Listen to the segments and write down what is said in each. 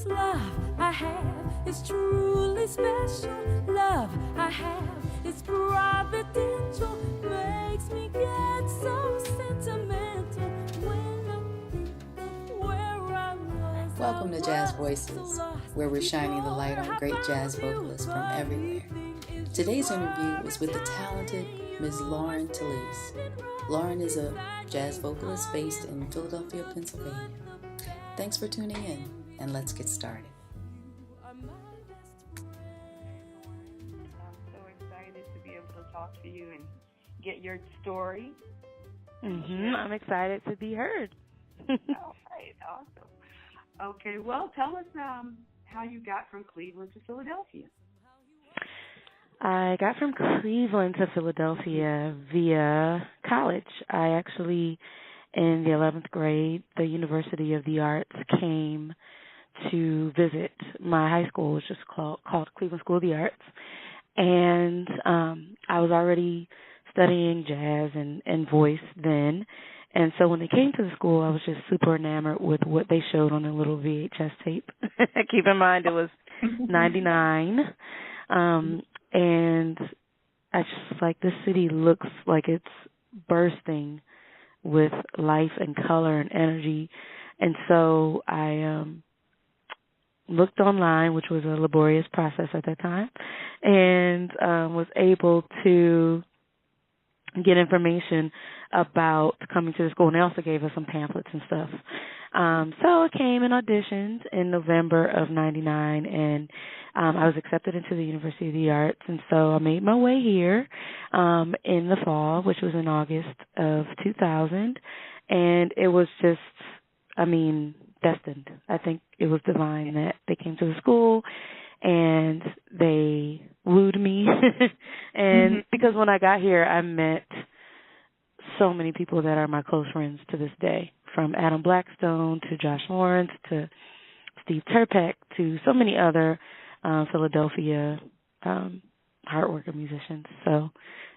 'cause love I have is truly special. Love I have is providential. Makes me get so sentimental when I think of where I was. Welcome to Jazz Voices, where we're shining the light on great jazz vocalists from everywhere. Today's interview is with the talented Ms. Laurin Talese. Laurin is a jazz vocalist based in Philadelphia, Pennsylvania. Thanks for tuning in, and let's get started. I'm so excited to be able to talk to you and get your story. I'm excited to be heard. All right, awesome. Okay, well, tell us how you got from Cleveland to Philadelphia. I got from Cleveland to Philadelphia via college. I actually, in the 11th grade, the University of the Arts came to visit my high school, which is called Cleveland School of the Arts. And I was already studying jazz and voice then. And so when they came to the school, I was just super enamored with what they showed on a little VHS tape. Keep in mind, it was 99. And I just like, this city looks like it's bursting with life and color and energy. And so I looked online, which was a laborious process at that time, and was able to get information about coming to the school. And they also gave us some pamphlets and stuff. So I came and auditioned in November of 99, and I was accepted into the University of the Arts. And so I made my way here in the fall, which was in August of 2000. And it was just, destined. I think it was divine that they came to the school and they wooed me. And because when I got here, I met so many people that are my close friends to this day, from Adam Blackstone to Josh Lawrence to Steve Turpek to so many other Philadelphia hardworking musicians. So,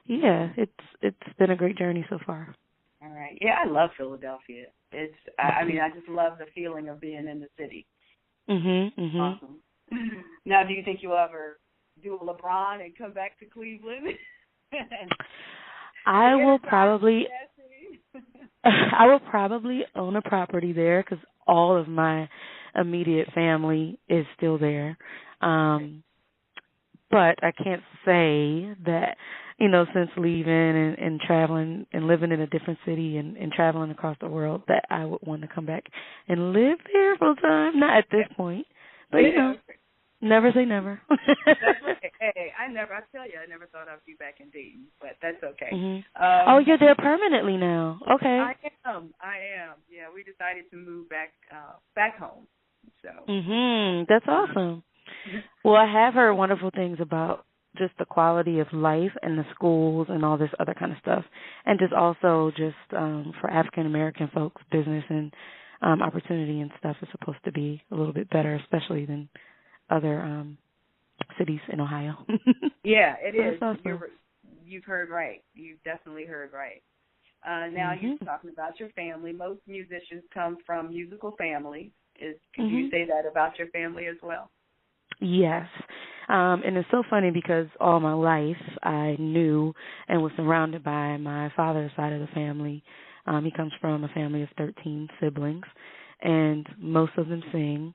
yeah, it's been a great journey so far. All right. Yeah, I love Philadelphia. I just love the feeling of being in the city. Awesome. Now, do you think you'll ever do a LeBron and come back to Cleveland? I will probably own a property there because all of my immediate family is still there. But I can't say that, since leaving and traveling and living in a different city and traveling across the world, that I would want to come back and live there full time. Not at this point, but never say never. Hey, I tell you, I never thought I'd be back in Dayton, but that's okay. Oh, you're there permanently now. Okay. I am. Yeah, we decided to move back home. So. That's awesome. Well, I have heard wonderful things about just the quality of life and the schools and all this other kind of stuff, and just also for African American folks, business and opportunity and stuff is supposed to be a little bit better, especially than other cities in Ohio. Yeah, it is. Awesome. You've heard right. You've definitely heard right. Now you're talking about your family. Most musicians come from musical families. Can you say that about your family as well? Yes. And it's so funny because all my life I knew and was surrounded by my father's side of the family. He comes from a family of 13 siblings, and most of them sing.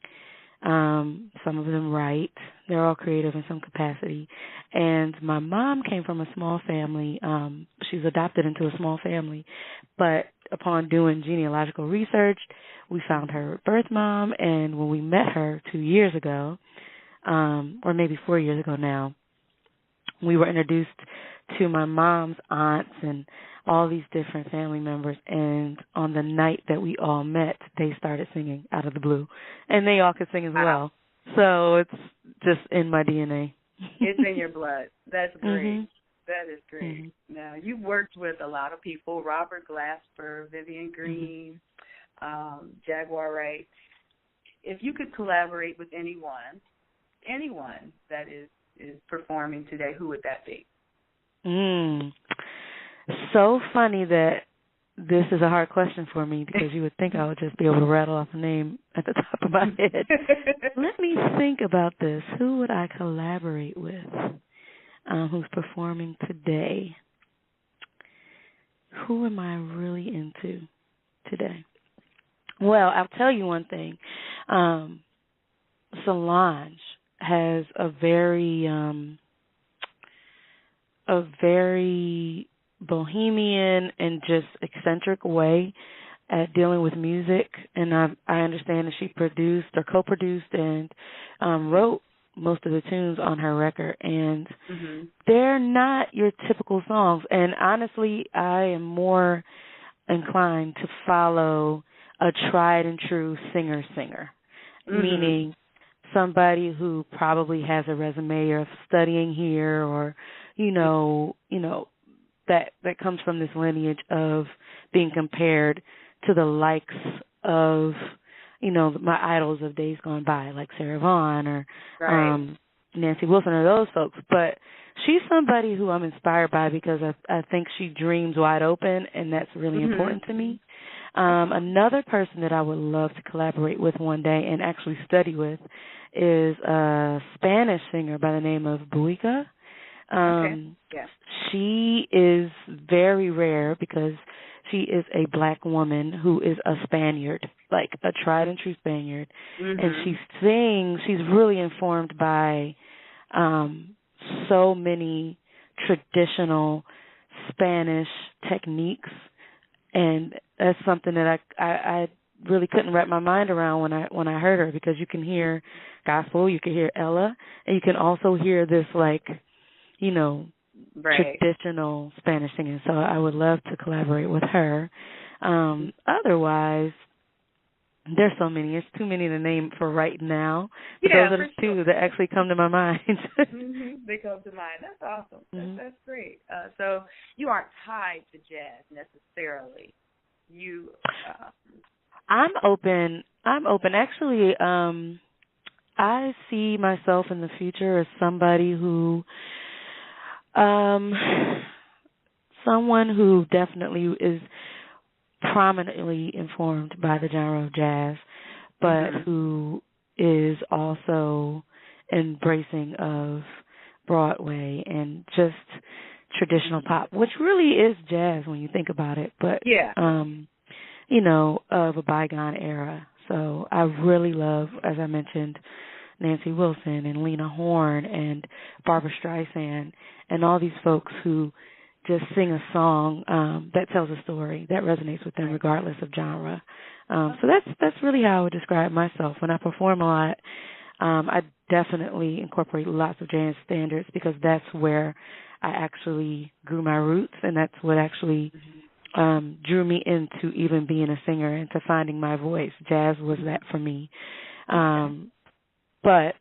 Some of them write. They're all creative in some capacity. And my mom came from a small family. She's adopted into a small family. But upon doing genealogical research, we found her birth mom. And when we met her 2 years ago, or maybe 4 years ago now, we were introduced to my mom's aunts and all these different family members, and on the night that we all met, they started singing out of the blue, and they all could sing as well. So it's just in my DNA. It's in your blood. That's great. That is great. Now, you've worked with a lot of people, Robert Glasper, Vivian Green, Jaguar Wright. If you could collaborate with anyone that is performing today, who would that be? So funny that this is a hard question for me, because you would think I would just be able to rattle off a name at the top of my head. Let me think about this. Who would I collaborate with who's performing today? Who am I really into today? Well, I'll tell you one thing. Solange has a very bohemian and just eccentric way at dealing with music, and I understand that she produced or co-produced and wrote most of the tunes on her record, and they're not your typical songs. And honestly, I am more inclined to follow a tried and true singer, meaning somebody who probably has a resume of studying here, or that comes from this lineage of being compared to the likes of my idols of days gone by, like Sarah Vaughan or Nancy Wilson, or those folks. But she's somebody who I'm inspired by because I think she dreams wide open, and that's really important to me. Another person that I would love to collaborate with one day and actually study with is a Spanish singer by the name of Buica. She is very rare because she is a black woman who is a Spaniard, like a tried and true Spaniard. And she sings, she's really informed by so many traditional Spanish techniques, and that's something that I really couldn't wrap my mind around when I heard her, because you can hear gospel, you can hear Ella, and you can also hear this traditional Spanish singing. So I would love to collaborate with her. Otherwise, there's so many. It's too many to name for right now. But those are the two that actually come to my mind. They come to mind. That's awesome. That's great. So you aren't tied to jazz necessarily. You. I'm open. Actually, I see myself in the future as somebody who. Someone who definitely is prominently informed by the genre of jazz, but who is also embracing of Broadway and just traditional pop, which really is jazz when you think about it, but of a bygone era. So I really love, as I mentioned, Nancy Wilson and Lena Horne and Barbra Streisand and all these folks who just sing a song that tells a story that resonates with them regardless of genre. So that's really how I would describe myself. When I perform a lot, I definitely incorporate lots of jazz standards because that's where I actually grew my roots, and that's what actually drew me into even being a singer and to finding my voice. Jazz was that for me. But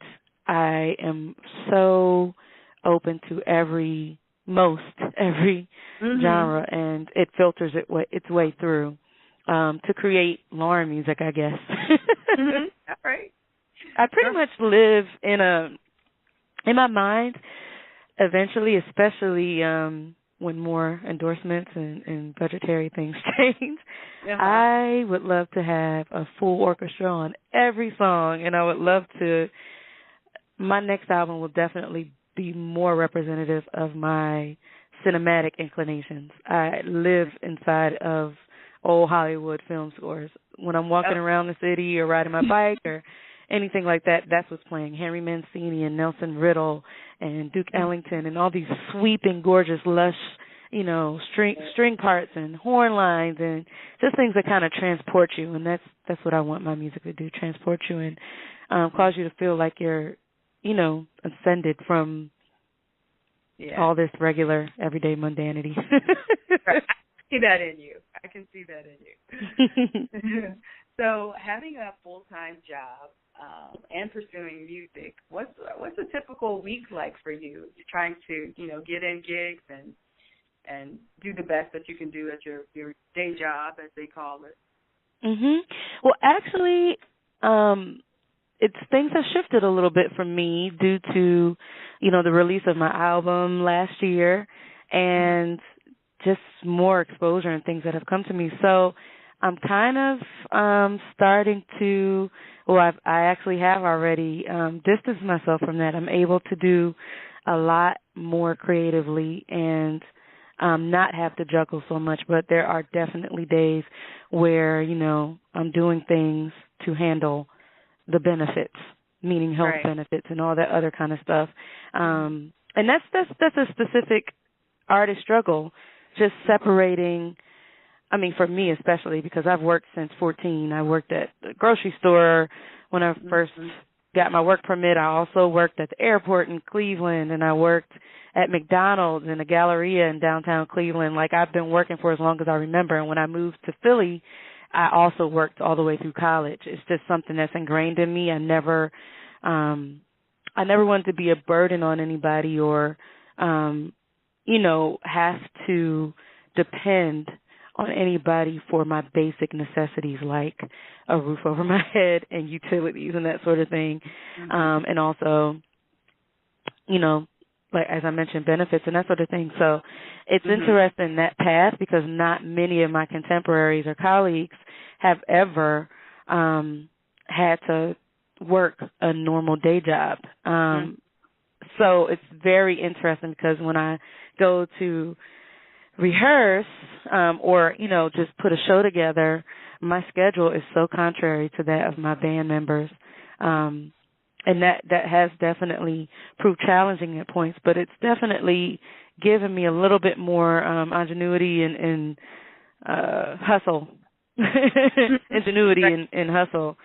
I am so open to every genre, and it filters its way through to create Laurin music, I guess. All right. I pretty much live in my mind eventually, especially when more endorsements and budgetary things change. I would love to have a full orchestra on every song, and I would love to. My next album will definitely be more representative of my cinematic inclinations. I live inside of old Hollywood film scores. When I'm walking around the city or riding my bike or anything like that, that's what's playing. Henry Mancini and Nelson Riddle and Duke Ellington and all these sweeping, gorgeous, lush, string parts and horn lines and just things that kind of transport you. And that's what I want my music to do, transport you and cause you to feel like you're, ascended from all this regular, everyday mundanity. I see that in you. I can see that in you. So having a full-time job and pursuing music, what's a typical week like for you? You're trying to, get in gigs and do the best that you can do at your day job, as they call it. Well, actually, things have shifted a little bit for me due to, the release of my album last year and just more exposure and things that have come to me. So I'm kind of starting to, well, I actually have already distanced myself from that. I'm able to do a lot more creatively and not have to juggle so much, but there are definitely days where, I'm doing things to handle the benefits, meaning health benefits and all that other kind of stuff. And that's a specific artist struggle, just separating. I mean, for me especially, because I've worked since 14. I worked at the grocery store when I first got my work permit. I also worked at the airport in Cleveland, and I worked at McDonald's in a Galleria in downtown Cleveland. Like, I've been working for as long as I remember. And when I moved to Philly, I also worked all the way through college. It's just something that's ingrained in me. I never wanted to be a burden on anybody or, have to depend on anybody for my basic necessities like a roof over my head and utilities and that sort of thing. And also, like as I mentioned, benefits and that sort of thing. So it's interesting that path because not many of my contemporaries or colleagues have ever had to work a normal day job. So it's very interesting because when I go to rehearse or, just put a show together, my schedule is so contrary to that of my band members. And that has definitely proved challenging at points, but it's definitely given me a little bit more ingenuity and hustle, ingenuity and hustle.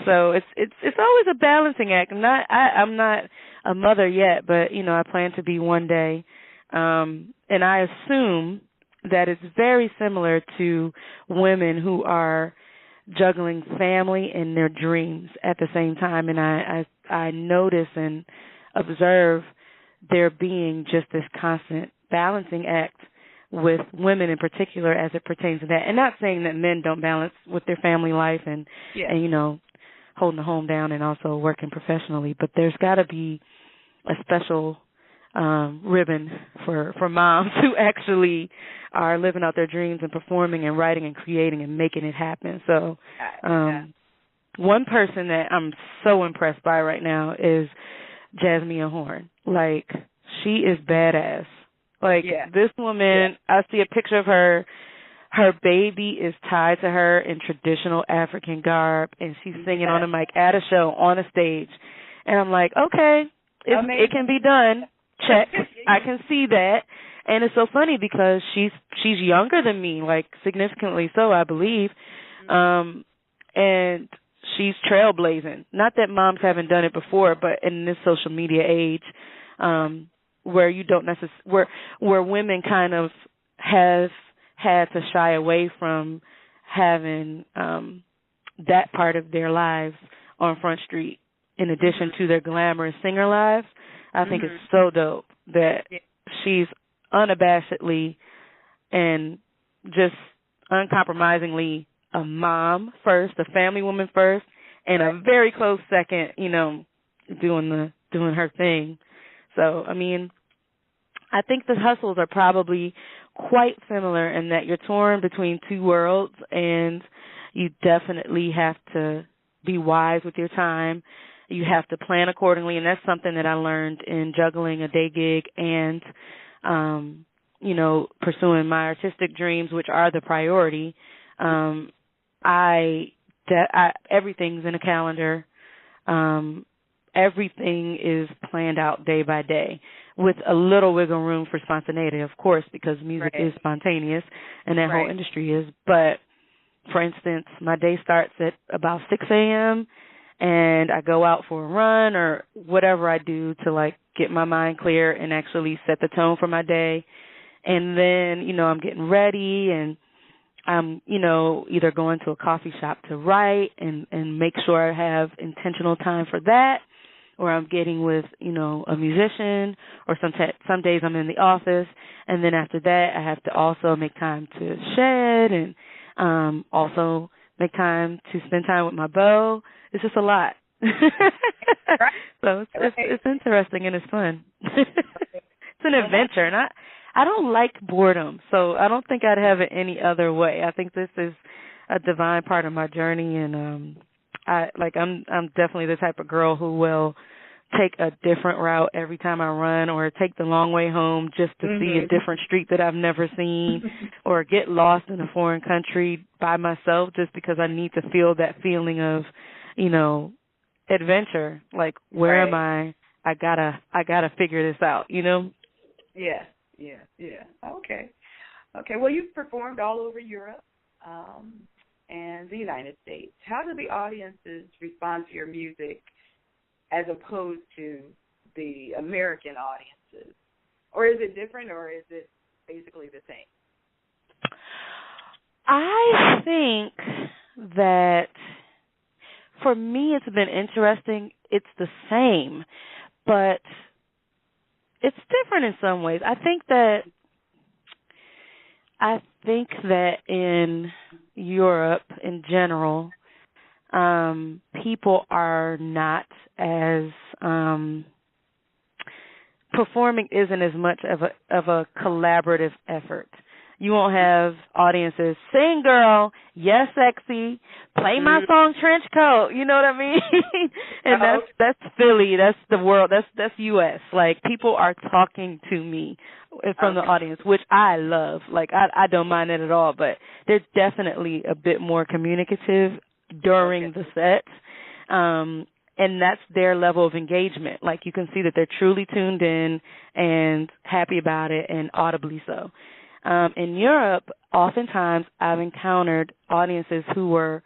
So it's always a balancing act. I'm not a mother yet, but I plan to be one day. And I assume that it's very similar to women who are juggling family and their dreams at the same time. And I notice and observe there being just this constant balancing act with women in particular as it pertains to that. And not saying that men don't balance with their family life and holding the home down and also working professionally, but there's got to be a special ribbon for moms who actually are living out their dreams and performing and writing and creating and making it happen. So one person that I'm so impressed by right now is Jasmine Horn. Like, she is badass. Like, this woman, I see a picture of her. Her baby is tied to her in traditional African garb, and she's singing on a mic at a show on a stage. And I'm like, okay, it can be done. Check. I can see that. And it's so funny because she's younger than me, like significantly so, I believe. And she's trailblazing. Not that moms haven't done it before, but in this social media age, where you don't where women kind of have had to shy away from having that part of their lives on Front Street in addition to their glamorous singer lives. I think it's so dope that she's unabashedly and just uncompromisingly a mom first, a family woman first, and a very close second, doing her thing. So, I mean, I think the hustles are probably quite similar in that you're torn between two worlds and you definitely have to be wise with your time. You have to plan accordingly, and that's something that I learned in juggling a day gig and, pursuing my artistic dreams, which are the priority. Everything's in a calendar. Everything is planned out day by day with a little wiggle room for spontaneity, of course, because music is spontaneous and that whole industry is. But, for instance, my day starts at about 6 a.m., and I go out for a run or whatever I do to, like, get my mind clear and actually set the tone for my day. And then, I'm getting ready and I'm, either going to a coffee shop to write and make sure I have intentional time for that, or I'm getting with, a musician, or some days I'm in the office. And then after that, I have to also make time to shed and also make time to spend time with my beau. It's just a lot. So it's interesting and it's fun. It's an adventure, and I don't like boredom, so I don't think I'd have it any other way. I think this is a divine part of my journey, and I'm definitely the type of girl who will take a different route every time I run, or take the long way home just to see a different street that I've never seen, or get lost in a foreign country by myself just because I need to feel that feeling of, adventure. Like, where am I? I gotta figure this out, Yeah. Okay. Well, you've performed all over Europe and the United States. How do the audiences respond to your music as opposed to the American audiences? Or is it different, or is it basically the same? I think that for me it's been interesting. It's the same, but it's different in some ways. I think that in Europe in general, people are not as performing isn't as much of a collaborative effort. You won't have audiences, sing girl, yes sexy, play my song Trench Coat, you know what I mean? And that's Philly, that's the world, that's US. Like, people are talking to me from the audience, which I love. Like, I don't mind it at all, but they're definitely a bit more communicative during the set. And that's their level of engagement. Like, you can see that they're truly tuned in and happy about it, and audibly so. In Europe, oftentimes I've encountered audiences who were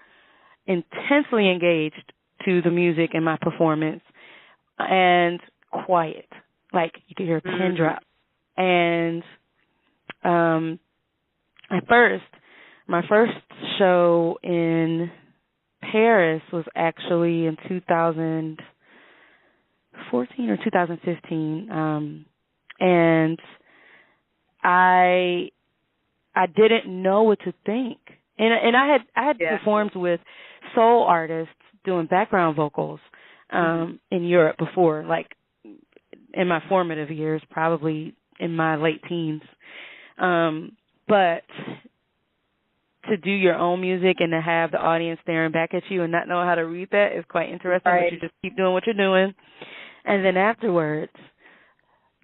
intensely engaged to the music and my performance, and quiet. Like, you could hear a pin drop. And my first show in Paris was actually in 2014 or 2015, and I didn't know what to think, and I had performed with soul artists doing background vocals in Europe before, like in my formative years, probably in my late teens, but to do your own music and to have the audience staring back at you and not know how to read that is quite interesting. But you just keep doing what you're doing. And then afterwards,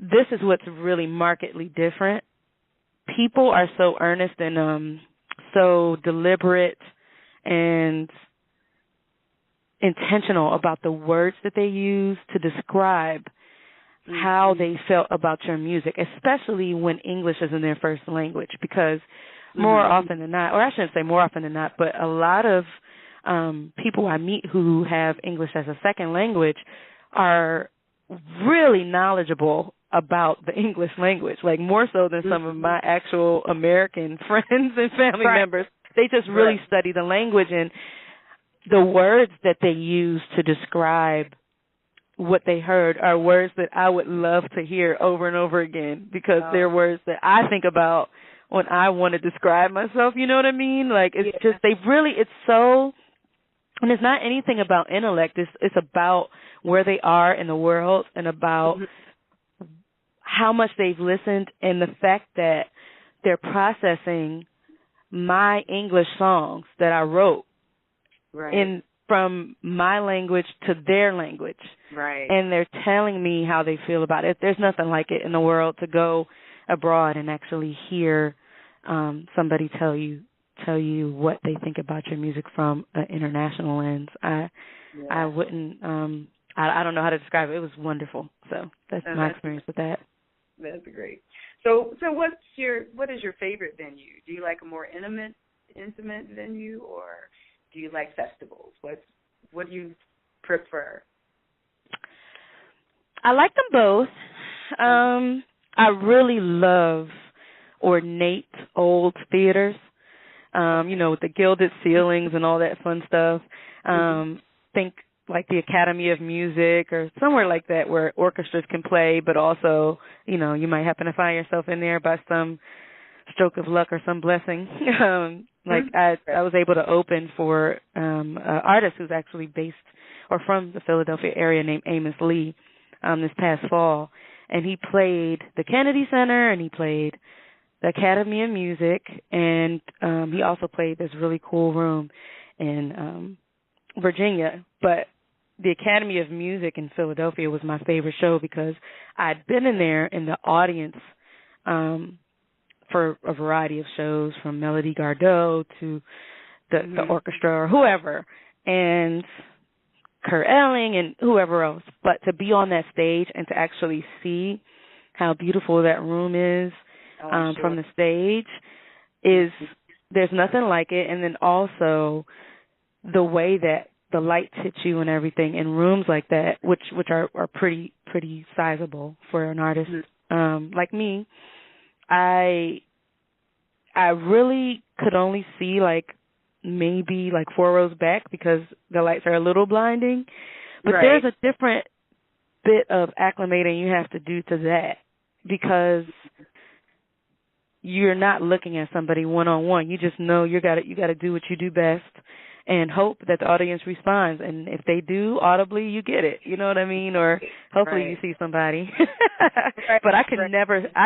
this is what's really markedly different. People are so earnest and so deliberate and intentional about the words that they use to describe how they felt about your music, especially when English isn't their first language, because more often than not, or I shouldn't say more often than not, but a lot of people I meet who have English as a second language are really knowledgeable about the English language, like more so than some of my actual American friends and family members. They just really study the language, and the words that they use to describe what they heard are words that I would love to hear over and over again, because they're words that I think about when I want to describe myself, you know what I mean? Like, it's just, it's so, and it's not anything about intellect, it's about where they are in the world and about how much they've listened, and the fact that they're processing my English songs that I wrote from my language to their language. Right. And they're telling me how they feel about it. There's nothing like it in the world to go abroad and actually hear somebody tell you what they think about your music from an international lens. I wouldn't I don't know how to describe it. It was wonderful. So that's my experience with that. That's great. So what is your favorite venue? Do you like a more intimate venue, or do you like festivals? What do you prefer? I like them both. I really love ornate old theaters, with the gilded ceilings and all that fun stuff. Think like the Academy of Music or somewhere like that, where orchestras can play, but also, you might happen to find yourself in there by some stroke of luck or some blessing. I was able to open for an artist who's actually based or from the Philadelphia area named Amos Lee this past fall. and he played the Kennedy Center, and he played the Academy of Music, and he also played this really cool room in Virginia. But the Academy of Music in Philadelphia was my favorite show because I'd been in there in the audience for a variety of shows, from Melody Gardot to the orchestra or whoever, and Kurt Elling and whoever else. But to be on that stage and to actually see how beautiful that room is from the stage there's nothing like it. And then also the way that the lights hit you and everything in rooms like that, which are pretty sizable for an artist like me. I really could only see maybe 4 rows back because the lights are a little blinding. But there's a different bit of acclimating you have to do to that because you're not looking at somebody one-on-one. You just know you got to do what you do best and hope that the audience responds. And if they do audibly, you get it. You know what I mean? Or hopefully you see somebody. But I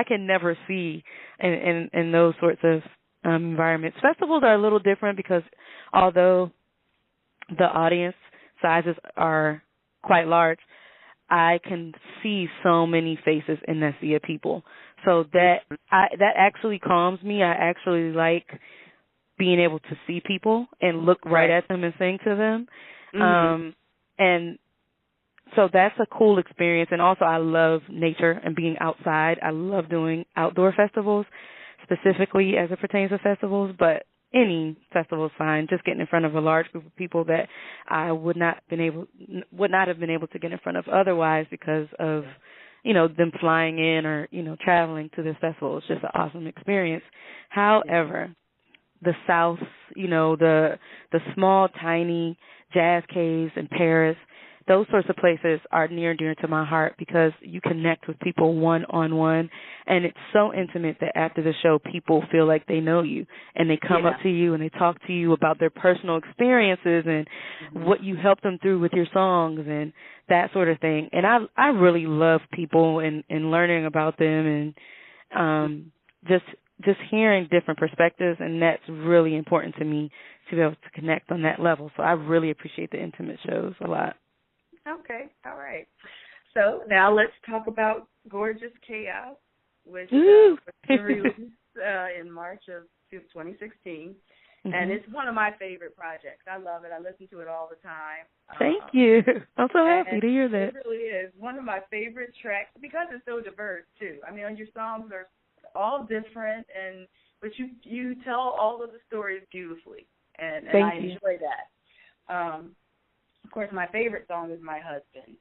can never see in those sorts of environments. Festivals are a little different because although the audience sizes are quite large, I can see so many faces in that sea of people. So that actually calms me. I actually like being able to see people and look right at them and sing to them. And so that's a cool experience. And also I love nature and being outside. I love doing outdoor festivals, specifically as it pertains to festivals, but any festival is fine. Just getting in front of a large group of people that I would not have been able to get in front of otherwise because of, them flying in or, traveling to this festival. It's just an awesome experience. However, the South, the small, tiny jazz caves in Paris, those sorts of places are near and dear to my heart because you connect with people one-on-one, and it's so intimate that after the show, people feel like they know you, and they come up to you and they talk to you about their personal experiences and what you helped them through with your songs and that sort of thing. And I really love people and learning about them and just hearing different perspectives, and that's really important to me to be able to connect on that level. So I really appreciate the intimate shows a lot. Okay, all right. So now let's talk about Gorgeous Chaos, which was released in March of 2016. And it's one of my favorite projects. I love it. I listen to it all the time. Thank you. I'm so happy to hear that. It really is one of my favorite tracks because it's so diverse, too. I mean, your songs are all different, but you tell all of the stories beautifully, and I enjoy that. Of course, my favorite song is My Husband.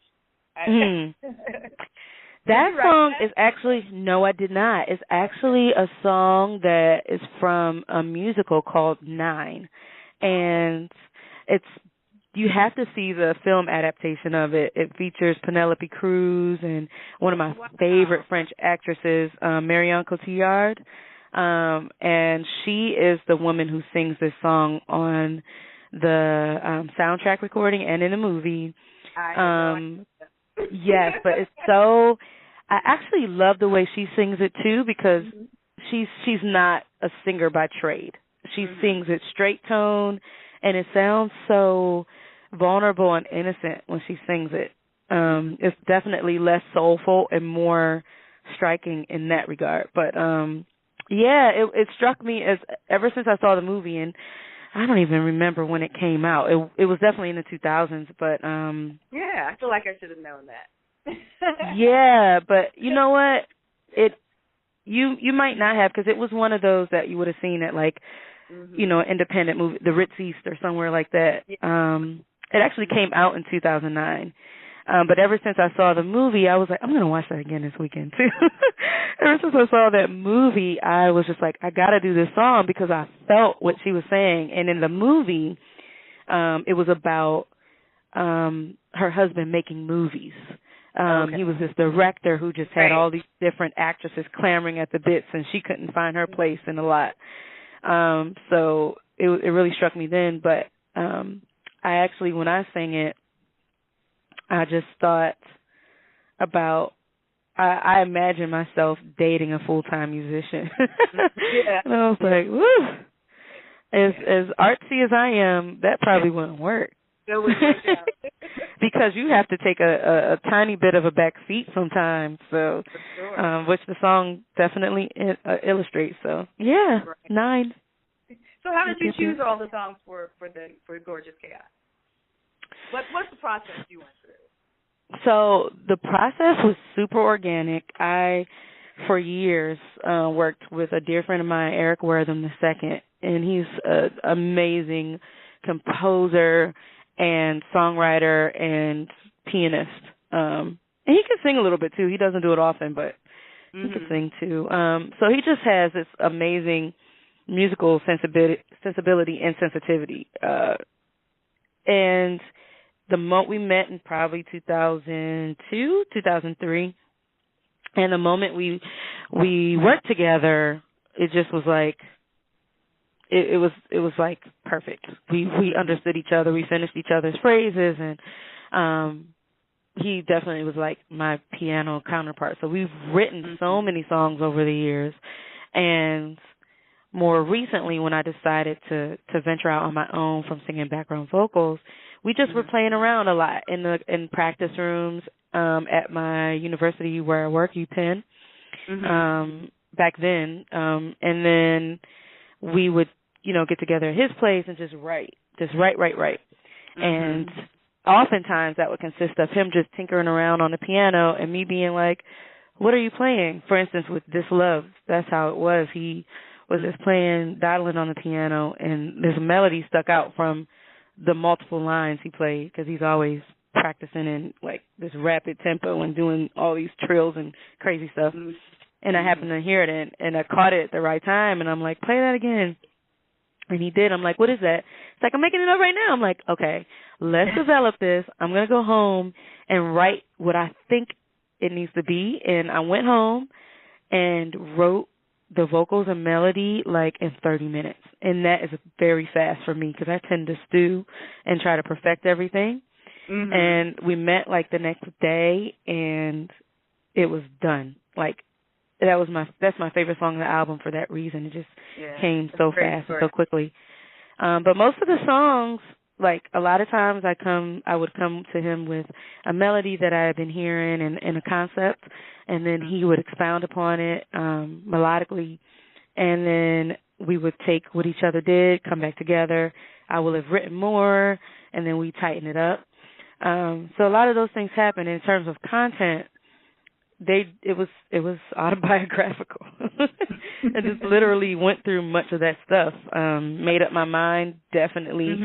That song is actually, no, I did not. It's actually a song that is from a musical called Nine. And you have to see the film adaptation of it. It features Penelope Cruz and one of my favorite French actresses, Marion Cotillard. And she is the woman who sings this song on the soundtrack recording and in the movie. Yes, but it's so, I actually love the way she sings it too because she's not a singer by trade. She sings it straight tone, and it sounds so vulnerable and innocent when she sings it. It's definitely less soulful and more striking in that regard. But it struck me as ever since I saw the movie, and I don't even remember when it came out. It was definitely in the 2000s, but yeah, I feel like I should have known that. Yeah, but you know what? You might not have, because it was one of those that you would have seen at an independent movie, the Ritz East or somewhere like that. It actually came out in 2009. But ever since I saw the movie, I was like, I'm going to watch that again this weekend, too. Ever since I saw that movie, I was just like, I got to do this song because I felt what she was saying. And in the movie, it was about her husband making movies. He was this director who just had all these different actresses clamoring at the bits, and she couldn't find her place in a lot. So it really struck me then. But I actually, when I sang it, I just thought about I imagine myself dating a full-time musician. Yeah. And I was like, woo. As artsy as I am, that probably wouldn't work. That would work out. Because you have to take a tiny bit of a back seat sometimes, so Sure. which the song definitely illustrates. So yeah, Right. 9. So how did you choose all the songs for Gorgeous Chaos? What's the process you went through? So the process was super organic. I, for years, worked with a dear friend of mine, Eric Wortham II, and he's an amazing composer and songwriter and pianist. And he can sing a little bit too. He doesn't do it often, but he can sing too. So he just has this amazing musical sensibility and sensitivity. And the moment we met in probably 2002, 2003, and the moment we worked together, it just was like it was like perfect. We understood each other. We finished each other's phrases, and he definitely was like my piano counterpart. So we've written so many songs over the years, and more recently, when I decided to venture out on my own from singing background vocals, we just were playing around a lot in practice rooms at my university where I work, UPenn, back then. And then we would, get together at his place and just write. And oftentimes that would consist of him just tinkering around on the piano and me being like, what are you playing? For instance, with This Love, that's how it was. He was just playing, dawdling on the piano, and this melody stuck out from the multiple lines he played because he's always practicing in like this rapid tempo and doing all these trills and crazy stuff. And I happened to hear it, and I caught it at the right time, and I'm like, play that again. And he did. I'm like, what is that? It's like, I'm making it up right now. I'm like, okay, let's develop this. I'm going to go home and write what I think it needs to be. And I went home and wrote the vocals and melody like in 30 minutes. And that is very fast for me because I tend to stew and try to perfect everything. And we met like the next day and it was done. Like that's my favorite song on the album for that reason. It just came so fast and so quickly. But most of the songs, like a lot of times I would come to him with a melody that I had been hearing and a concept, and then he would expound upon it melodically, and then we would take what each other did, come back together. I will have written more, and then we tighten it up. So a lot of those things happen in terms of content. It was autobiographical. I just literally went through much of that stuff. Made up my mind, definitely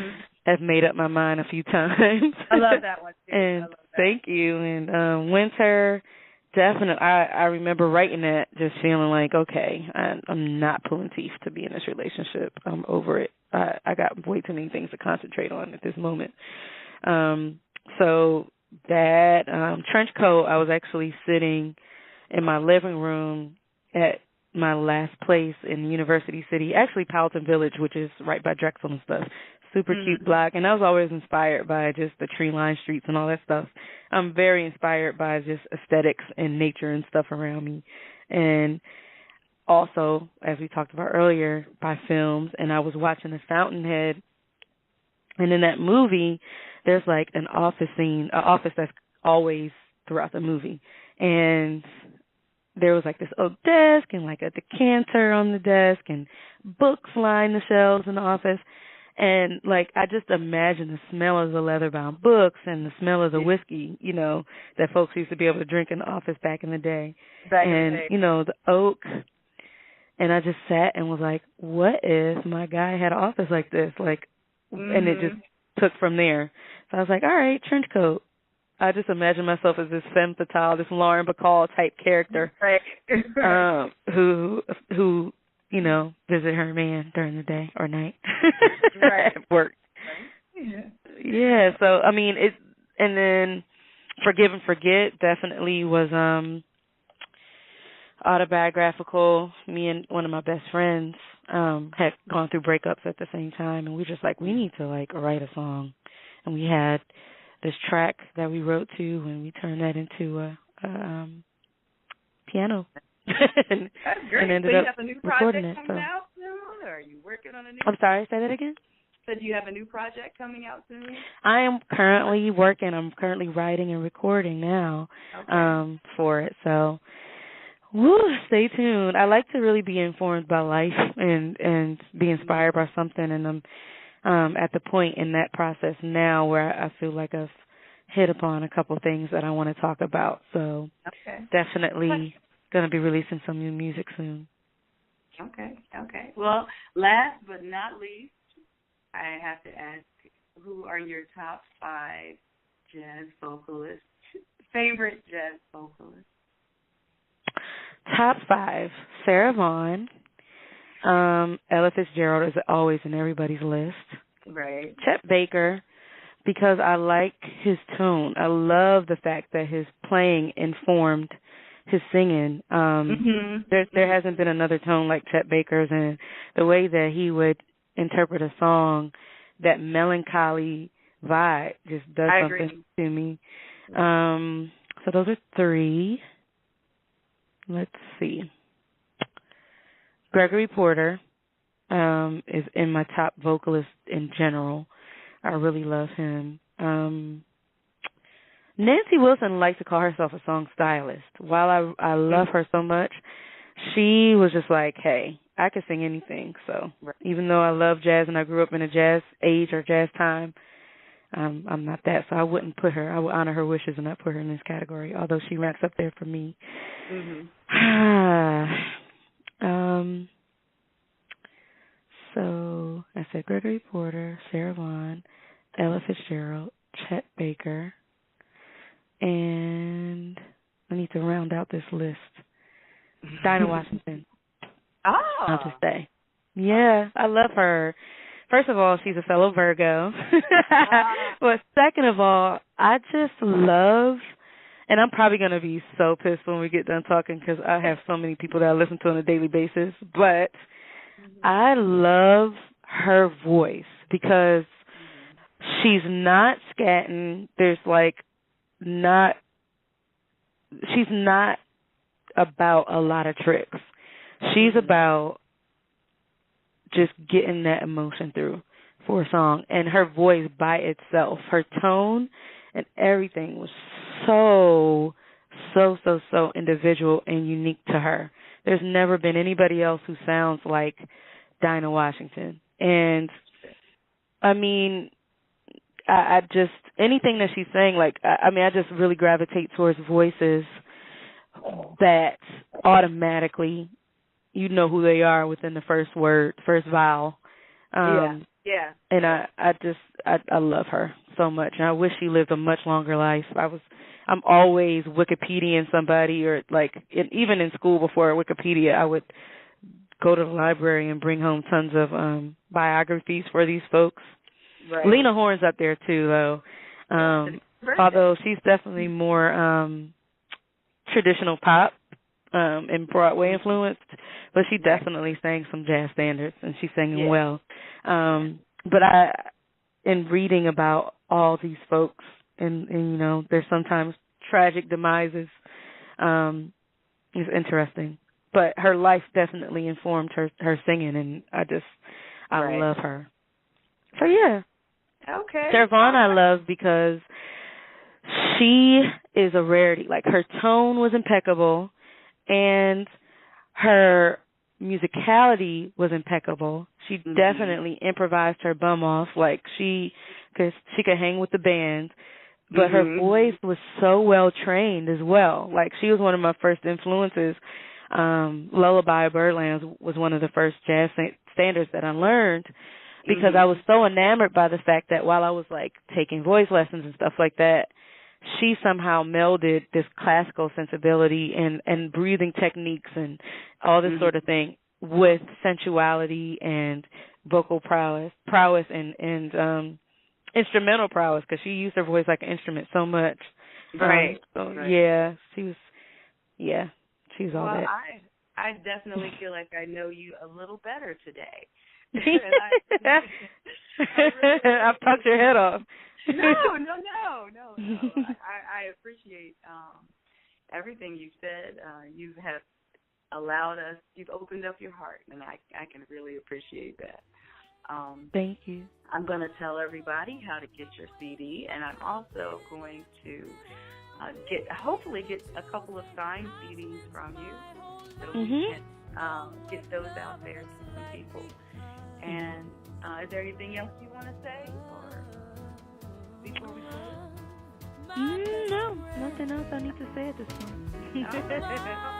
have made up my mind a few times. I love that one too. And thank you. And Winter, definitely. I remember writing that, just feeling like, okay, I'm not pulling teeth to be in this relationship. I'm over it. I got way too many things to concentrate on at this moment. So that Trench Coat, I was actually sitting in my living room at my last place in University City, actually Powelton Village, which is right by Drexel and stuff. Super cute block, and I was always inspired by just the tree-lined streets and all that stuff. I'm very inspired by just aesthetics and nature and stuff around me. And also, as we talked about earlier, by films, and I was watching The Fountainhead, and in that movie, there's like an office scene, an office that's always throughout the movie. And there was like this old desk and like a decanter on the desk and books line the shelves in the office. And like I just imagine the smell of the leather-bound books and the smell of the whiskey, that folks used to be able to drink in the office back in the day. The oak. And I just sat and was like, what if my guy had an office like this? Like, and it just took from there. So I was like, all right, Trench Coat. I just imagine myself as this femme fatale, this Lauren Bacall type character, who visit her man during the day or night at work. Right. Yeah. So I mean, and then Forgive and Forget definitely was autobiographical. Me and one of my best friends had gone through breakups at the same time, and we were just like, we need to like write a song. And we had this track that we wrote to, and we turned that into piano. That's great. And ended so you up have a new recording project it. coming out soon, or are you working on a new? I'm sorry, say that again? So do you have a new project coming out soon? I am currently working. I'm currently writing and recording now for it. So, stay tuned. I like to really be informed by life and be inspired by something. And I'm at the point in that process now where I feel like I've hit upon a couple of things that I want to talk about. So definitely going to be releasing some new music soon. Okay. Well, last but not least, I have to ask, who are your top 5 jazz vocalists, favorite jazz vocalists? Top 5, Sarah Vaughan. Ella Fitzgerald is always in everybody's list. Right. Chet Baker, because I like his tone. I love the fact that his playing informed his singing. There hasn't been another tone like Chet Baker's, and the way that he would interpret a song, that melancholy vibe just does something to me. So those are 3. Let's see. Gregory Porter is in my top vocalist in general. I really love him. Nancy Wilson likes to call herself a song stylist. While I love her so much, she was just like, hey, I can sing anything. So even though I love jazz and I grew up in a jazz age or jazz time, I'm not that. So I wouldn't put her, I would honor her wishes and not put her in this category, although she ranks up there for me. So I said Gregory Porter, Sarah Vaughan, Ella Fitzgerald, Chet Baker, and I need to round out this list. Dinah Washington. I'll just say. Yeah, I love her. First of all, she's a fellow Virgo. But second of all, I just love, and I'm probably going to be so pissed when we get done talking because I have so many people that I listen to on a daily basis, but I love her voice because she's not scatting. She's not about a lot of tricks. She's about just getting that emotion through for a song. And her voice by itself, her tone and everything was so individual and unique to her. There's never been anybody else who sounds like Dinah Washington. And, I mean, I just, anything that she's saying, I just really gravitate towards voices that automatically you know who they are within the first word, first vowel. And I love her so much, and I wish she lived a much longer life. I'm always Wikipediaing somebody, or even in school before Wikipedia, I would go to the library and bring home tons of biographies for these folks. Right. Lena Horne's up there too, though. Although she's definitely more traditional pop and Broadway influenced, but she definitely sang some jazz standards, and she's singing well. But in reading about all these folks, and there's sometimes tragic demises, is interesting. But her life definitely informed her singing, and I love her. So yeah. Okay. Sarah Vaughan I love because she is a rarity. Her tone was impeccable, and her musicality was impeccable. She definitely improvised her bum off. She could hang with the band, but her voice was so well trained as well. She was one of my first influences. Lullaby Birdlands was one of the first jazz standards that I learned, because I was so enamored by the fact that while I was taking voice lessons and stuff like that, she somehow melded this classical sensibility and breathing techniques and all this sort of thing with sensuality and vocal prowess and instrumental prowess, because she used her voice like an instrument so much. Yeah, she was. Yeah, she's all that. I definitely feel like I know you a little better today. I've talked your head off. No. I appreciate everything you said. You have allowed us. You've opened up your heart, and I can really appreciate that. Thank you. I'm going to tell everybody how to get your CD, and I'm also going to hopefully get a couple of signed CDs from you so we can get those out there to some people. And is there anything else you want to say or before we close? No, nothing else I need to say at this point. All right.